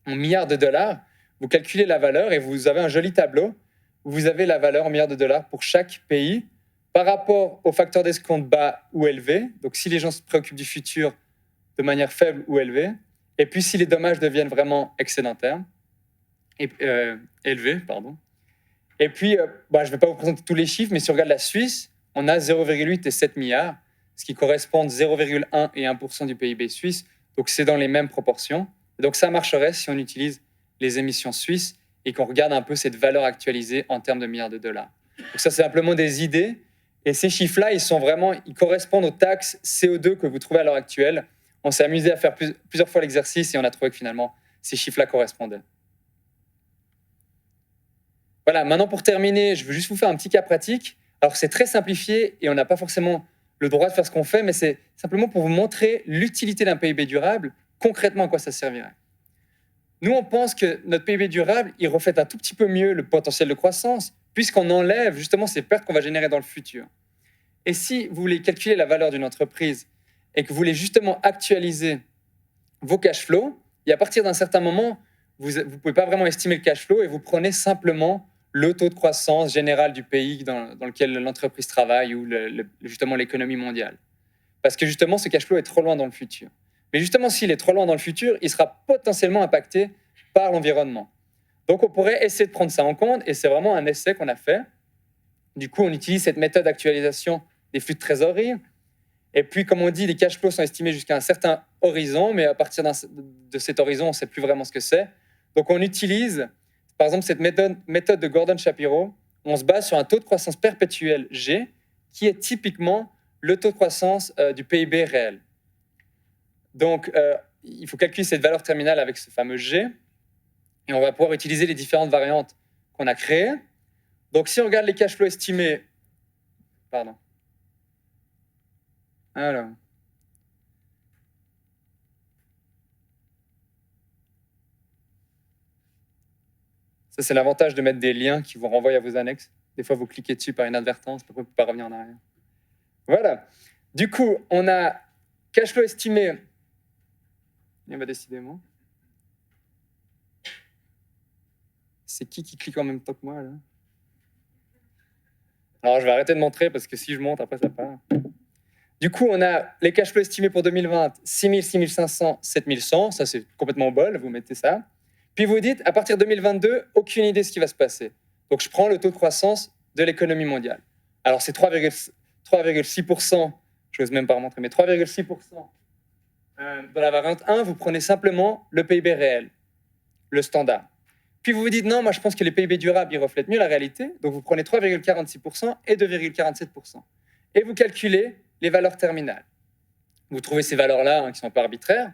en milliards de dollars. Vous calculez la valeur et vous avez un joli tableau où vous avez la valeur en milliards de dollars pour chaque pays par rapport au facteur d'escompte bas ou élevé, donc si les gens se préoccupent du futur de manière faible ou élevée, et puis si les dommages deviennent vraiment excédentaires, élevés, pardon. Et puis, je ne vais pas vous présenter tous les chiffres, mais si on regarde la Suisse, on a 0,8 et 7 milliards, ce qui correspond 0,1 et 1% du PIB suisse, donc c'est dans les mêmes proportions. Et donc ça marcherait si on utilise les émissions suisses et qu'on regarde un peu cette valeur actualisée en termes de milliards de dollars. Donc ça, c'est simplement des idées, et ces chiffres-là, ils correspondent aux taxes CO2 que vous trouvez à l'heure actuelle. On s'est amusé à faire plusieurs fois l'exercice et on a trouvé que finalement, ces chiffres-là correspondaient. Voilà, maintenant pour terminer, je veux juste vous faire un petit cas pratique. Alors c'est très simplifié et on n'a pas forcément le droit de faire ce qu'on fait, mais c'est simplement pour vous montrer l'utilité d'un PIB durable, concrètement à quoi ça servirait. Nous, on pense que notre PIB durable, il reflète un tout petit peu mieux le potentiel de croissance, puisqu'on enlève justement ces pertes qu'on va générer dans le futur. Et si vous voulez calculer la valeur d'une entreprise et que vous voulez justement actualiser vos cash flows, et à partir d'un certain moment, vous ne pouvez pas vraiment estimer le cash flow et vous prenez simplement le taux de croissance général du pays dans lequel l'entreprise travaille ou justement l'économie mondiale. Parce que justement, ce cash flow est trop loin dans le futur. Mais justement, s'il est trop loin dans le futur, il sera potentiellement impacté par l'environnement. Donc, on pourrait essayer de prendre ça en compte et c'est vraiment un essai qu'on a fait. Du coup, on utilise cette méthode d'actualisation des flux de trésorerie. Et puis, comme on dit, les cash flows sont estimés jusqu'à un certain horizon, mais à partir de cet horizon, on ne sait plus vraiment ce que c'est. Donc, on utilise, par exemple, cette méthode de Gordon-Shapiro. On se base sur un taux de croissance perpétuel G, qui est typiquement le taux de croissance du PIB réel. Donc, il faut calculer cette valeur terminale avec ce fameux G, et on va pouvoir utiliser les différentes variantes qu'on a créées. Donc, si on regarde les cash flows estimés, pardon. Alors. Ça, c'est l'avantage de mettre des liens qui vous renvoient à vos annexes. Des fois, vous cliquez dessus par inadvertance, après, vous ne pouvez pas revenir en arrière. Voilà. Du coup, on a cash flow estimé. Il va décidément. C'est qui clique en même temps que moi, là? Alors, je vais arrêter de montrer parce que si je monte, après, ça part. Du coup, on a les cash flows estimés pour 2020, 6 000, 6 500, 7 100. Ça, c'est complètement au bol, vous mettez ça. Puis vous dites, à partir de 2022, aucune idée de ce qui va se passer. Donc, je prends le taux de croissance de l'économie mondiale. Alors, c'est 3,6%, je n'ose même pas remontrer, mais 3,6%. Dans la variante 1, vous prenez simplement le PIB réel, le standard. Puis vous vous dites, non, moi je pense que les PIB durables, ils reflètent mieux la réalité. Donc vous prenez 3,46% et 2,47%. Et vous calculez les valeurs terminales. Vous trouvez ces valeurs-là, qui sont un peu arbitraires.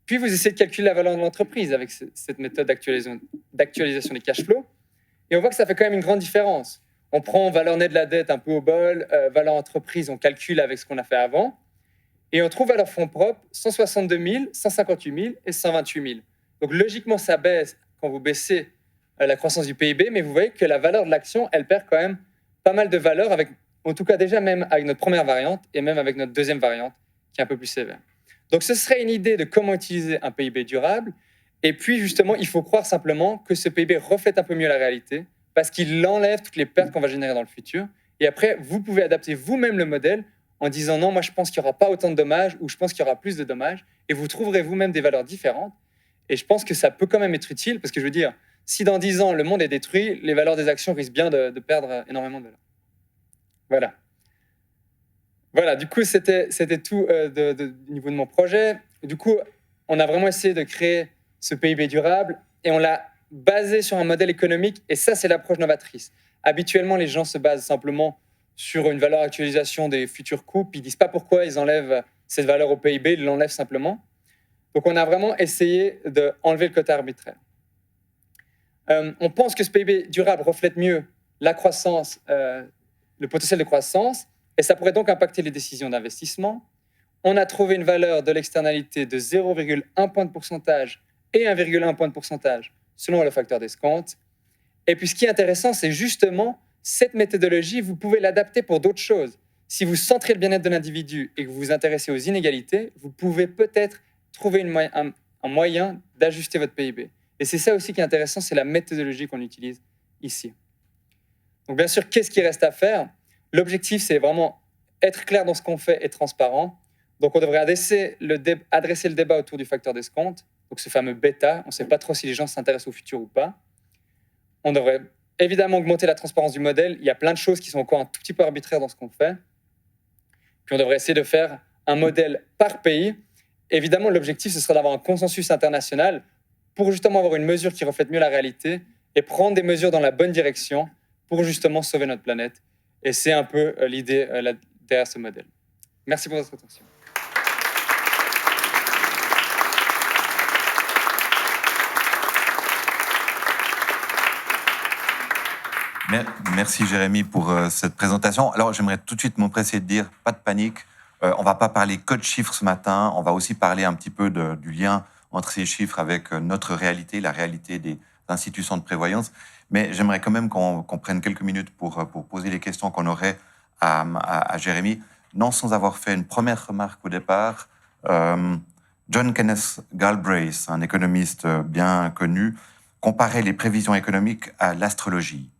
Puis vous essayez de calculer la valeur de l'entreprise avec cette méthode d'actualisation des cash flows. Et on voit que ça fait quand même une grande différence. On prend valeur nette de la dette un peu au bol, valeur entreprise, on calcule avec ce qu'on a fait avant. Et on trouve valeur fonds propres 162 000, 158 000 et 128 000. Donc logiquement, ça baisse quand vous baissez la croissance du PIB, mais vous voyez que la valeur de l'action, elle perd quand même pas mal de valeur, avec, en tout cas déjà même avec notre première variante et même avec notre deuxième variante, qui est un peu plus sévère. Donc ce serait une idée de comment utiliser un PIB durable. Et puis justement, il faut croire simplement que ce PIB reflète un peu mieux la réalité, parce qu'il enlève toutes les pertes qu'on va générer dans le futur. Et après, vous pouvez adapter vous-même le modèle en disant non, moi je pense qu'il n'y aura pas autant de dommages, ou je pense qu'il y aura plus de dommages, et vous trouverez vous-même des valeurs différentes. Et je pense que ça peut quand même être utile, parce que je veux dire, si dans 10 ans, le monde est détruit, les valeurs des actions risquent bien de perdre énormément de valeur. Voilà. Voilà, du coup, c'était tout du niveau de mon projet. Du coup, on a vraiment essayé de créer ce PIB durable, et on l'a basé sur un modèle économique, et ça, c'est l'approche novatrice. Habituellement, les gens se basent simplement sur une valeur actualisation des futurs coûts, puis ils ne disent pas pourquoi ils enlèvent cette valeur au PIB, ils l'enlèvent simplement. Donc, on a vraiment essayé d'enlever le côté arbitraire. On pense que ce PIB durable reflète mieux la croissance, le potentiel de croissance, et ça pourrait donc impacter les décisions d'investissement. On a trouvé une valeur de l'externalité de 0,1 point de pourcentage et 1,1 point de pourcentage selon le facteur d'escompte. Et puis, ce qui est intéressant, c'est justement cette méthodologie, vous pouvez l'adapter pour d'autres choses. Si vous centrez le bien-être de l'individu et que vous vous intéressez aux inégalités, vous pouvez peut-être trouver un moyen d'ajuster votre PIB. Et c'est ça aussi qui est intéressant, c'est la méthodologie qu'on utilise ici. Donc bien sûr, qu'est-ce qui reste à faire? L'objectif, c'est vraiment être clair dans ce qu'on fait et transparent. Donc on devrait adresser le débat autour du facteur d'escompte, donc ce fameux bêta. On ne sait pas trop si les gens s'intéressent au futur ou pas. On devrait évidemment augmenter la transparence du modèle. Il y a plein de choses qui sont encore un tout petit peu arbitraires dans ce qu'on fait. Puis on devrait essayer de faire un modèle par pays. Évidemment, l'objectif, ce serait d'avoir un consensus international pour justement avoir une mesure qui reflète mieux la réalité et prendre des mesures dans la bonne direction pour justement sauver notre planète. Et c'est un peu l'idée derrière ce modèle. Merci pour votre attention. Merci Jérémy pour cette présentation. Alors j'aimerais tout de suite m'empresser de dire, pas de panique, on va pas parler que de chiffres ce matin, on va aussi parler un petit peu du lien entre ces chiffres avec notre réalité, la réalité des institutions de prévoyance. Mais j'aimerais quand même qu'on prenne quelques minutes pour poser les questions qu'on aurait à Jérémy, non sans avoir fait une première remarque au départ. John Kenneth Galbraith, un économiste bien connu, comparait les prévisions économiques à l'astrologie.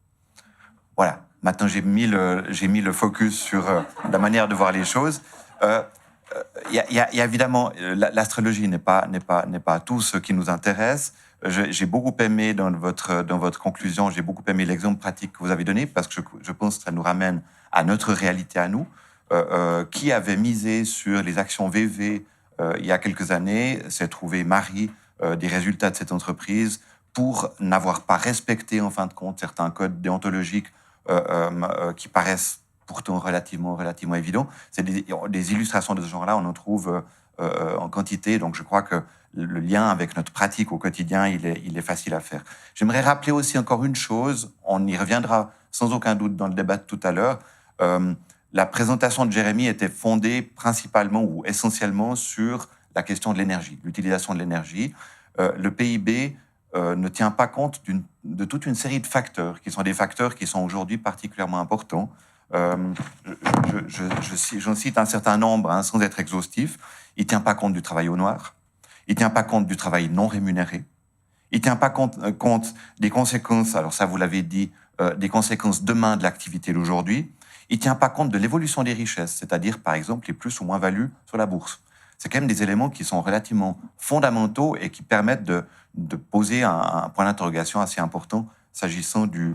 Voilà, maintenant j'ai mis le focus sur la manière de voir les choses. Il y a évidemment, l'astrologie n'est pas tout ce qui nous intéresse. J'ai beaucoup aimé dans votre conclusion, j'ai beaucoup aimé l'exemple pratique que vous avez donné, parce que je pense que ça nous ramène à notre réalité à nous. Qui avait misé sur les actions VV il y a quelques années s'est trouvé mari des résultats de cette entreprise pour n'avoir pas respecté en fin de compte certains codes déontologiques qui paraissent pourtant relativement évidents. C'est des illustrations de ce genre-là, on en trouve en quantité, donc je crois que le lien avec notre pratique au quotidien, il est facile à faire. J'aimerais rappeler aussi encore une chose, on y reviendra sans aucun doute dans le débat de tout à l'heure. La présentation de Jérémy était fondée principalement ou essentiellement sur la question de l'énergie, l'utilisation de l'énergie. Le PIB ne tient pas compte de toute une série de facteurs, qui sont des facteurs qui sont aujourd'hui particulièrement importants. J'en cite un certain nombre, sans être exhaustif. Il ne tient pas compte du travail au noir. Il ne tient pas compte du travail non rémunéré. Il ne tient pas compte des conséquences, alors ça vous l'avez dit, des conséquences demain de l'activité d'aujourd'hui. Il ne tient pas compte de l'évolution des richesses, c'est-à-dire par exemple les plus ou moins values sur la bourse. C'est quand même des éléments qui sont relativement fondamentaux et qui permettent de poser un point d'interrogation assez important s'agissant du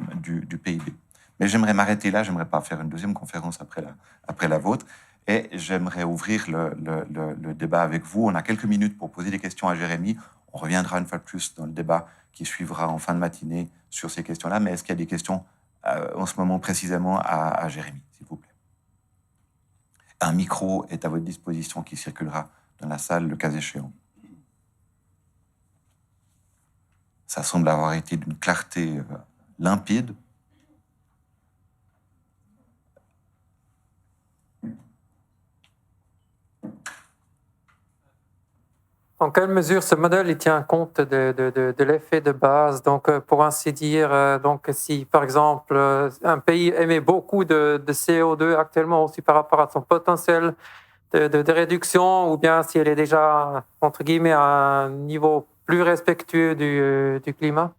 PIB. Mais j'aimerais m'arrêter là, j'aimerais pas faire une deuxième conférence après la vôtre, et j'aimerais ouvrir le débat avec vous. On a quelques minutes pour poser des questions à Jérémy. On reviendra une fois de plus dans le débat qui suivra en fin de matinée sur ces questions-là. Mais est-ce qu'il y a des questions en ce moment précisément à Jérémy, s'il vous plaît? Un micro est à votre disposition qui circulera dans la salle le cas échéant. Ça semble avoir été d'une clarté limpide. En quelle mesure ce modèle il tient compte de l'effet de base? Donc, pour ainsi dire, donc si par exemple un pays émet beaucoup de CO2 actuellement aussi par rapport à son potentiel de réduction, ou bien si elle est déjà entre guillemets à un niveau plus respectueux du climat?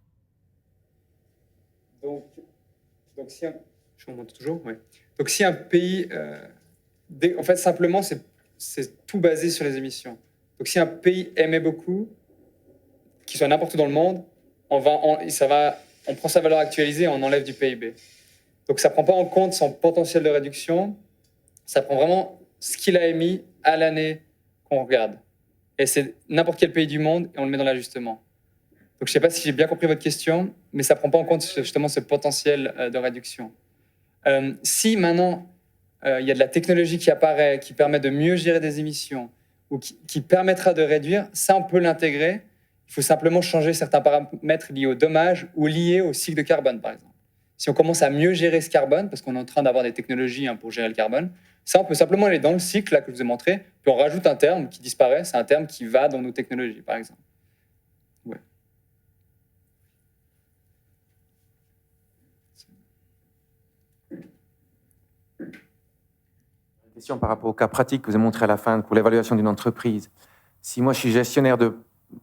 Donc si je remonte toujours, ouais. Donc si un pays, en fait simplement c'est tout basé sur les émissions. Donc si un pays émet beaucoup, qu'il soit n'importe où dans le monde, on prend sa valeur actualisée et on enlève du PIB. Donc ça ne prend pas en compte son potentiel de réduction, ça prend vraiment ce qu'il a émis à l'année qu'on regarde. Et c'est n'importe quel pays du monde et on le met dans l'ajustement. Donc je ne sais pas si j'ai bien compris votre question, mais ça ne prend pas en compte justement ce potentiel de réduction. Si maintenant il y a de la technologie qui apparaît, qui permet de mieux gérer des émissions, ou qui permettra de réduire, ça on peut l'intégrer. Il faut simplement changer certains paramètres liés au dommage ou liés au cycle de carbone, par exemple. Si on commence à mieux gérer ce carbone, parce qu'on est en train d'avoir des technologies pour gérer le carbone, ça on peut simplement aller dans le cycle là, que je vous ai montré, puis on rajoute un terme qui disparaît, c'est un terme qui va dans nos technologies, par exemple. Ouais. Question par rapport au cas pratique que vous avez montré à la fin pour l'évaluation d'une entreprise. Si moi je suis gestionnaire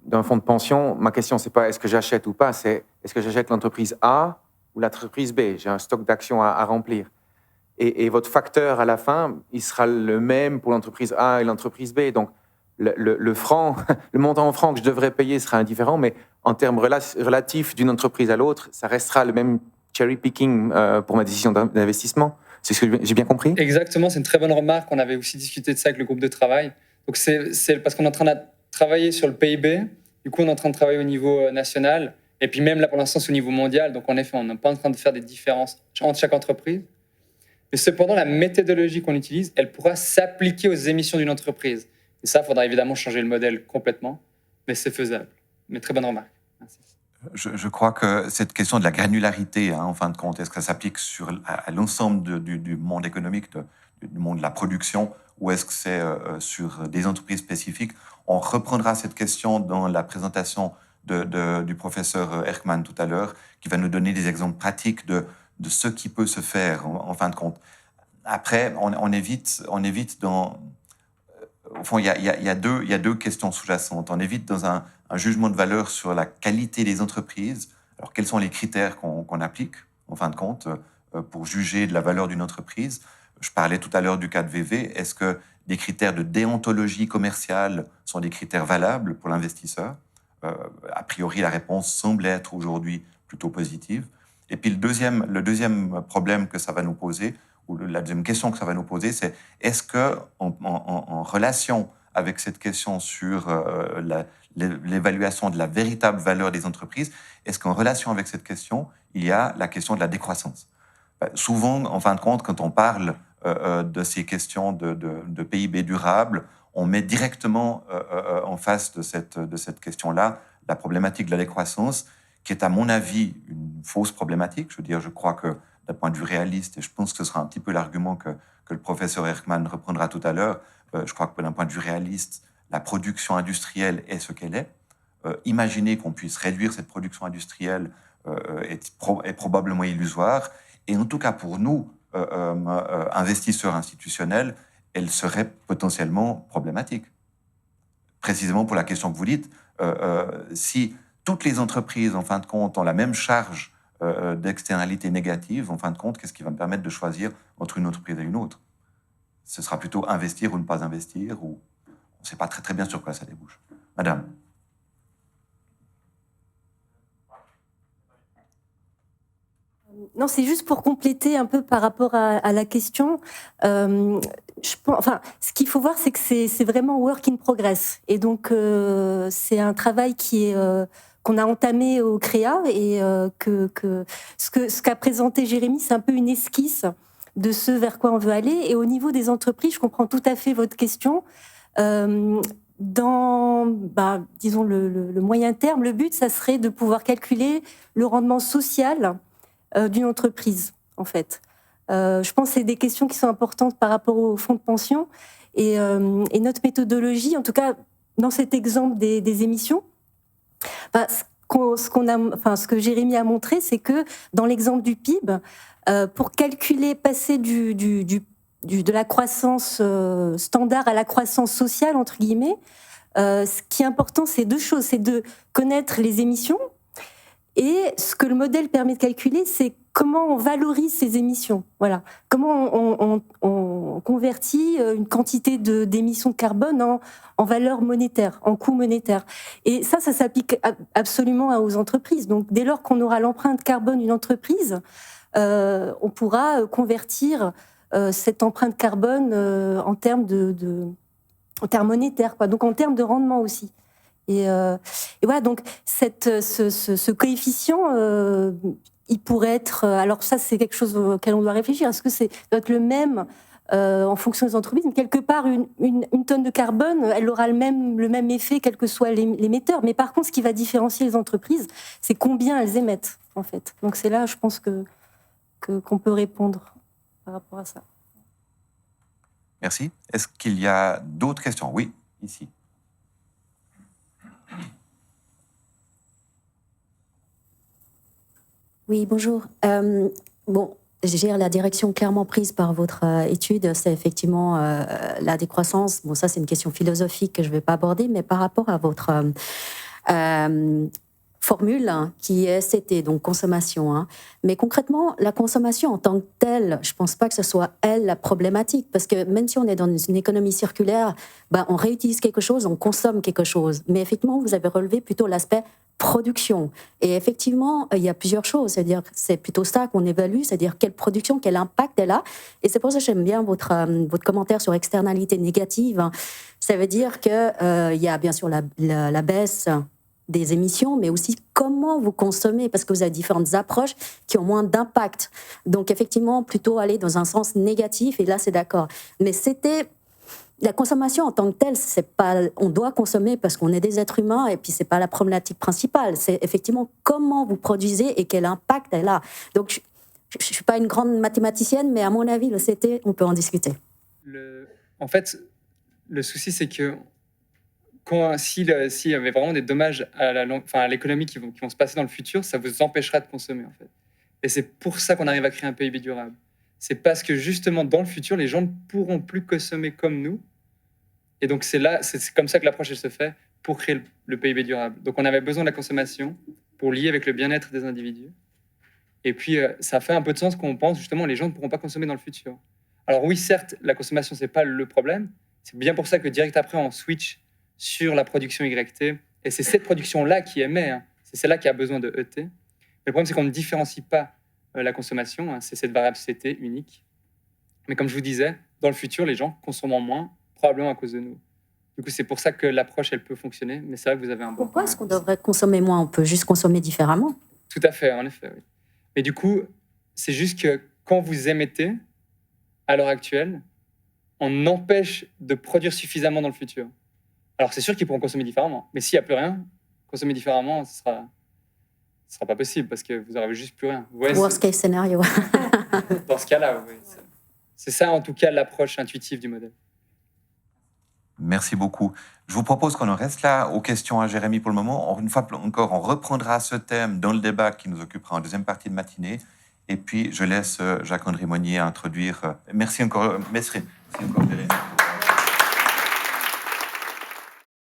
d'un fonds de pension, ma question c'est pas est-ce que j'achète ou pas, c'est est-ce que j'achète l'entreprise A ou l'entreprise B. J'ai un stock d'actions à remplir. Et votre facteur à la fin, il sera le même pour l'entreprise A et l'entreprise B. Donc le franc, le montant en francs que je devrais payer sera indifférent, mais en termes relatifs d'une entreprise à l'autre, ça restera le même cherry picking pour ma décision d'investissement. C'est ce que j'ai bien compris? Exactement, c'est une très bonne remarque. On avait aussi discuté de ça avec le groupe de travail. Donc c'est parce qu'on est en train de travailler sur le PIB. Du coup, on est en train de travailler au niveau national. Et puis même là, pour l'instant, c'est au niveau mondial. Donc en effet, on n'est pas en train de faire des différences entre chaque entreprise. Mais cependant, la méthodologie qu'on utilise, elle pourra s'appliquer aux émissions d'une entreprise. Et ça, il faudra évidemment changer le modèle complètement. Mais c'est faisable. Mais très bonne remarque. Merci. Je crois que cette question de la granularité, en fin de compte, est-ce que ça s'applique à l'ensemble du monde économique, du monde de la production, ou est-ce que c'est sur des entreprises spécifiques? On reprendra cette question dans la présentation du professeur Erkman tout à l'heure, qui va nous donner des exemples pratiques de ce qui peut se faire, en fin de compte. Après, on évite dans... Au fond, il y a deux questions sous-jacentes. On évite dans un jugement de valeur sur la qualité des entreprises. Alors, quels sont les critères qu'on applique, en fin de compte, pour juger de la valeur d'une entreprise? Je parlais tout à l'heure du cas de VV. Est-ce que des critères de déontologie commerciale sont des critères valables pour l'investisseur? A priori, la réponse semble être aujourd'hui plutôt positive. Et puis, le deuxième problème que ça va nous poser, ou la deuxième question que ça va nous poser, c'est est-ce que, en relation avec cette question sur l'évaluation de la véritable valeur des entreprises, est-ce qu'en relation avec cette question, il y a la question de la décroissance? Souvent, en fin de compte, quand on parle de ces questions de PIB durable, on met directement en face de cette question-là la problématique de la décroissance, qui est à mon avis une fausse problématique. Je veux dire, je crois que d'un point de vue réaliste, et je pense que ce sera un petit peu l'argument que le professeur Erkman reprendra tout à l'heure, je crois que d'un point de vue réaliste, la production industrielle est ce qu'elle est. Imaginer qu'on puisse réduire cette production industrielle est probablement illusoire. Et en tout cas, pour nous, investisseurs institutionnels, elle serait potentiellement problématique. Précisément pour la question que vous dites, si toutes les entreprises, en fin de compte, ont la même charge d'externalités négatives, en fin de compte, qu'est-ce qui va me permettre de choisir entre une entreprise et une autre? Ce sera plutôt investir ou ne pas investir, ou on ne sait pas très très bien sur quoi ça débouche. Madame. Non, c'est juste pour compléter un peu par rapport à la question. Ce qu'il faut voir, c'est que c'est vraiment work in progress. Et donc, c'est un travail qu'on a entamé au CREA et ce qu'a présenté Jérémy, c'est un peu une esquisse de ce vers quoi on veut aller. Et au niveau des entreprises, je comprends tout à fait votre question. Disons, le moyen terme, le but, ça serait de pouvoir calculer le rendement social d'une entreprise, en fait. Je pense que c'est des questions qui sont importantes par rapport aux fonds de pension. Et notre méthodologie, en tout cas, dans cet exemple des émissions, ce que Jérémy a montré, c'est que dans l'exemple du PIB, pour calculer, passer de la croissance standard à la croissance sociale, entre guillemets, ce qui est important, c'est deux choses. C'est de connaître les émissions et ce que le modèle permet de calculer, c'est comment on valorise ces émissions. Voilà. Comment on convertit une quantité d'émissions de carbone en valeur monétaire, en coût monétaire. Et ça s'applique absolument aux entreprises. Donc, dès lors qu'on aura l'empreinte carbone d'une entreprise, on pourra convertir cette empreinte carbone en termes en termes monétaires, quoi. Donc en termes de rendement aussi. Et voilà, donc ce coefficient, il pourrait être... Alors ça, c'est quelque chose auquel on doit réfléchir. Est-ce que doit être le même en fonction des entreprises? Mais quelque part, une tonne de carbone, elle aura le même effet, quel que soit l'émetteur. Mais par contre, ce qui va différencier les entreprises, c'est combien elles émettent, en fait. Donc c'est là, je pense qu'on peut répondre par rapport à ça. Merci. Est-ce qu'il y a d'autres questions? Oui, ici. Oui, bonjour. Je gère la direction clairement prise par votre étude, c'est effectivement la décroissance. Bon, ça, c'est une question philosophique que je ne vais pas aborder, mais par rapport à votre formule qui est CT, donc consommation. Hein. Mais concrètement, la consommation en tant que telle, je ne pense pas que ce soit elle la problématique, parce que même si on est dans une économie circulaire, on réutilise quelque chose, on consomme quelque chose. Mais effectivement, vous avez relevé plutôt l'aspect production. Et effectivement, il y a plusieurs choses. C'est-à-dire, c'est plutôt ça qu'on évalue, c'est-à-dire quelle production, quel impact elle a. Et c'est pour ça que j'aime bien votre commentaire sur externalité négative. Ça veut dire qu'il y a bien sûr la baisse des émissions, mais aussi comment vous consommez, parce que vous avez différentes approches qui ont moins d'impact. Donc effectivement, plutôt aller dans un sens négatif, et là c'est d'accord. Mais c'était la consommation en tant que telle, c'est pas, on doit consommer parce qu'on est des êtres humains, et puis c'est pas la problématique principale. C'est effectivement comment vous produisez et quel impact elle a. Donc je suis pas une grande mathématicienne, mais à mon avis, le CT, on peut en discuter. En fait, le souci c'est que s'il y avait vraiment des dommages à l'économie qui vont se passer dans le futur, ça vous empêchera de consommer, en fait. Et c'est pour ça qu'on arrive à créer un PIB durable. C'est parce que, justement, dans le futur, les gens ne pourront plus consommer comme nous. Et donc, c'est comme ça que l'approche elle se fait pour créer le PIB durable. Donc, on avait besoin de la consommation pour lier avec le bien-être des individus. Et puis, ça fait un peu de sens qu'on pense, justement, les gens ne pourront pas consommer dans le futur. Alors oui, certes, la consommation, ce n'est pas le problème. C'est bien pour ça que, direct après, on switch sur la production YT, et c'est cette production-là qui émet, hein. C'est celle-là qui a besoin de ET. Mais le problème, c'est qu'on ne différencie pas la consommation, hein. C'est cette variable CT unique. Mais comme je vous disais, dans le futur, les gens consommeront moins, probablement à cause de nous. Du coup, c'est pour ça que l'approche, elle peut fonctionner, mais c'est vrai que vous avez un bon Pourquoi est-ce qu'on devrait consommer moins? On peut juste consommer différemment. Tout à fait, en effet, oui. Mais du coup, c'est juste que quand vous émettez, à l'heure actuelle, on empêche de produire suffisamment dans le futur. Alors, c'est sûr qu'ils pourront consommer différemment. Mais s'il n'y a plus rien, consommer différemment, ce sera pas possible parce que vous n'aurez juste plus rien. Worst case scénario. Dans ce cas-là, oui. C'est ça, en tout cas, l'approche intuitive du modèle. Merci beaucoup. Je vous propose qu'on en reste là aux questions à Jérémy pour le moment. Une fois encore, on reprendra ce thème dans le débat qui nous occupera en deuxième partie de matinée. Et puis, je laisse Jacques-André Monnier introduire... Merci encore, Jérémy.